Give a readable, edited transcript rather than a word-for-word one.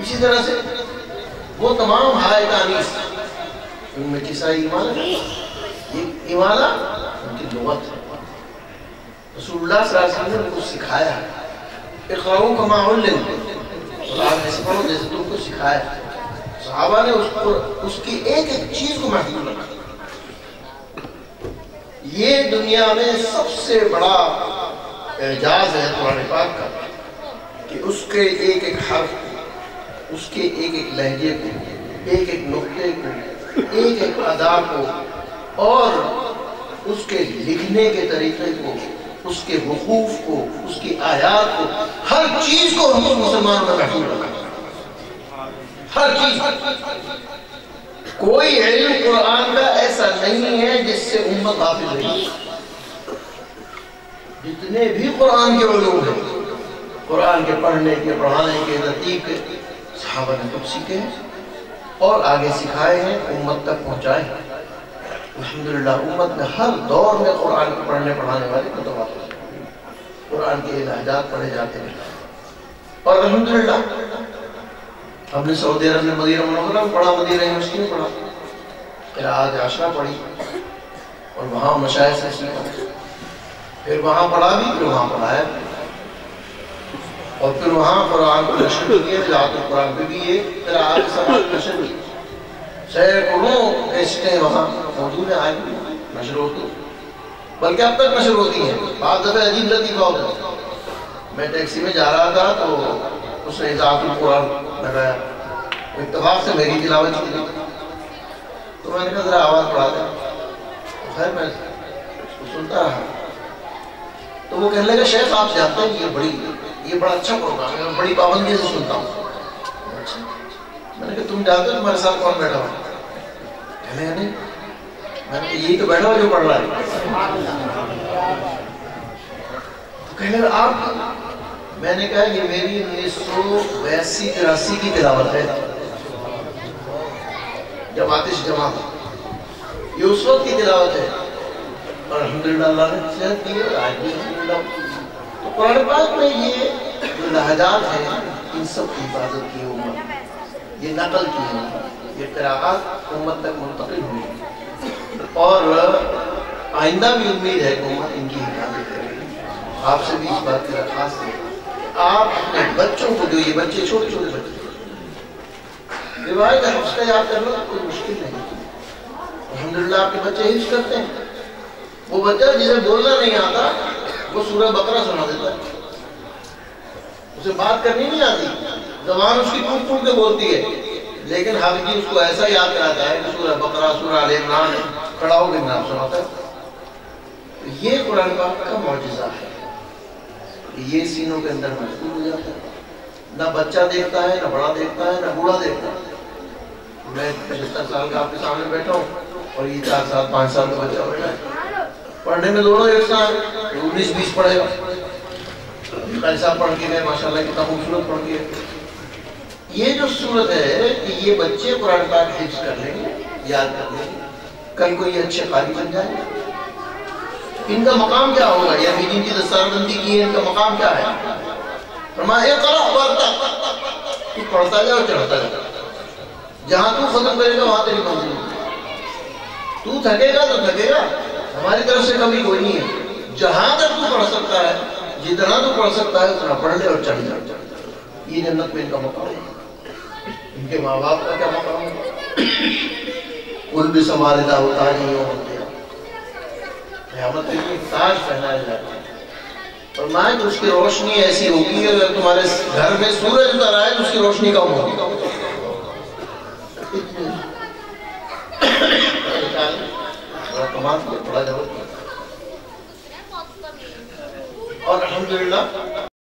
اسی طرح سے وہ تمام ہائے تانیس ان میں کسا ایمان ہے، یہ ایمانہ ان کی لغت ہے۔ رسول اللہ صلی اللہ علیہ وسلم نے ان کو سکھایا، اقرأوا کما علم، قرآن ایسے پڑھو جیسے تم کو سکھایا۔ صحابہ نے اس کی ایک ایک چیز کو محفوظ رکھا۔ یہ دنیا میں سب سے بڑا اعجاز ہے قرآن پاک کا کہ اس کے ایک ایک حرف کو، اس کے ایک ایک لہجے کو، ایک ایک نقطے کو، ایک ایک ادا کو، اور اس کے لکھنے کے طریقے کو، اس کے وقوف کو، اس کی آیات کو، ہر چیز کو ہم مسلمانوں نے محفوظ رکھا۔ ہر چیز، کوئی علم قرآن کا ایسا نہیں ہے جس سے امت حافظ رہی۔ جتنے بھی قرآن کے علوم ہیں، قرآن کے پڑھنے کے، پڑھانے کے، ترتیب کے، صحابہ نے خود سیکھے ہیں اور آگے سکھائے ہیں، امت تک پہنچائے ہیں۔ الحمدللہ امت میں ہر دور میں قرآن کے پڑھنے پڑھانے والے متواتر ہیں، قرآن کے لہجات پڑھے جاتے ہیں۔ اور الحمدللہ ہم نے سعودی عرب میں مدینہ منورہ میں پڑھا، مدینہ یونیورسٹی میں پڑھا، قراءت عشرہ پڑھی اور وہاں مشائخ سے سیکھا، پھر وہاں پڑھا بھی، پھر وہاں پڑھایا بھی، اور پھر وہاں قرآن کو نشر کیے، جہاں قرآن پہ بھی یہ قراءت سماعت نشر کی، سینکڑوں کیسٹیں وہاں موجود ہیں، آج بھی نشر ہوتی، بلکہ اب تک نشر ہوتی ہیں۔ بعض دفعہ عجیب لطیفہ ہوتا ہے، میں ٹیکسی میں جا رہا تھا تو اس نے اضافی قرآن لگایا، اتفاق سے میری تلاوت کی تھی تو میں نے کہا ذرا آواز بڑھا دیں، خیر میں اس کو سنتا رہا تو وہ کہنے لگا شیخ آپ جانتے ہیں یہ بڑا اچھا پروگرام ہے، میں بڑی پابندی سے سنتا ہوں۔ اچھا، میں نے کہا تم جانتے ہو تمہارے ساتھ کون بیٹھا ہوا؟ کہنے لگا نہیں، میں نے کہا یہی تو بیٹھا ہوا جو پڑھ رہا ہے۔ تو کہنے لگا آپ؟ میں نے کہا یہ میری 1982-83 کی تلاوت ہے جب آتش جمع تھا، یہ اس وقت کی تلاوت ہے، اور الحمدللہ اللہ نے صحت دی ہے، آج بھی الحمدللہ۔ تو قرآن پاک میں یہ جو لہجات ہیں ان سب کی حفاظت کی امت، یہ نقل کی ہے، یہ قراءات امت تک منتقل ہوئی، اور آئندہ بھی امید ہے کہ امت ان کی حفاظت کرے گی۔ آپ سے بھی اس بات کی درخواست ہے کہ آپ اپنے بچوں کو، جو یہ بچے چھوٹے چھوٹے بچے روایت حفظ کا یاد کرنا کوئی مشکل نہیں، الحمدللہ آپ کے بچے حفظ کرتے ہیں۔ وہ بچہ جسے بولنا نہیں آتا وہ سورہ بقرہ سنا دیتا ہے، اسے بات کرنی نہیں آتی، زبان اس کی ٹوٹ ٹوٹ کے بولتی ہے، لیکن حافظ اس کو ایسا یاد کراتا ہے کہ سورہ بقرہ، سورہ آل عمران کھڑا ہو کے نام سناتا ہے۔ یہ قرآن پاک کا معجزہ ہے، یہ سینوں کے اندر محفوظ ہو جاتا ہے، نہ بچہ دیکھتا ہے، نہ بڑا دیکھتا ہے، نہ بوڑھا دیکھتا ہے۔ میں 75 سال کا آپ کے سامنے بیٹھا ہوں اور یہ 4 سال 5 سال کا بچہ بیٹھا ہے، پڑھنے میں دونوں ایک سال 19-20 پڑھے گا، ایسا پڑھ کے گئے ماشاءاللہ کتنا خوبصورت پڑھ کے۔ یہ جو صورت ہے کہ یہ بچے قرآن پاک حفظ کر لیں گے، یاد کر لیں گے، کل کو یہ اچھے قاری بن جائیں گے، ان کا مقام کیا ہوگا؟ یا جن کی دستار بندی کی ہے ان کا مقام کیا ہے؟ فرمایا اقرأ وارتق، تو پڑھتا جا اور چڑھتا جا، جہاں تو ختم کرے گا وہاں تیری منزل ہوگی، تو تھکے گا تو تھکے گا، ہماری طرف سے کمی کوئی نہیں ہے، جہاں تک تو پڑھ سکتا ہے، جتنا تو پڑھ سکتا ہے اتنا پڑھ لے اور چڑھ جا۔ یہ جنت میں ان کا مقام ہے، ان کے ماں باپ کا کیا مقام ہے؟ کل بھی سنبھالتا ہوتا ہی ہوتے قیامت کے لیے تاج پہنایا جاتا ہے، فرمایا کہ اس کی روشنی ایسی ہوگی کہ اگر تمہارے گھر میں سورج اتر آئے تو اس کی روشنی کم ہوگی۔ بڑا کمال کیا، بڑا جبر کیا، اور الحمدللہ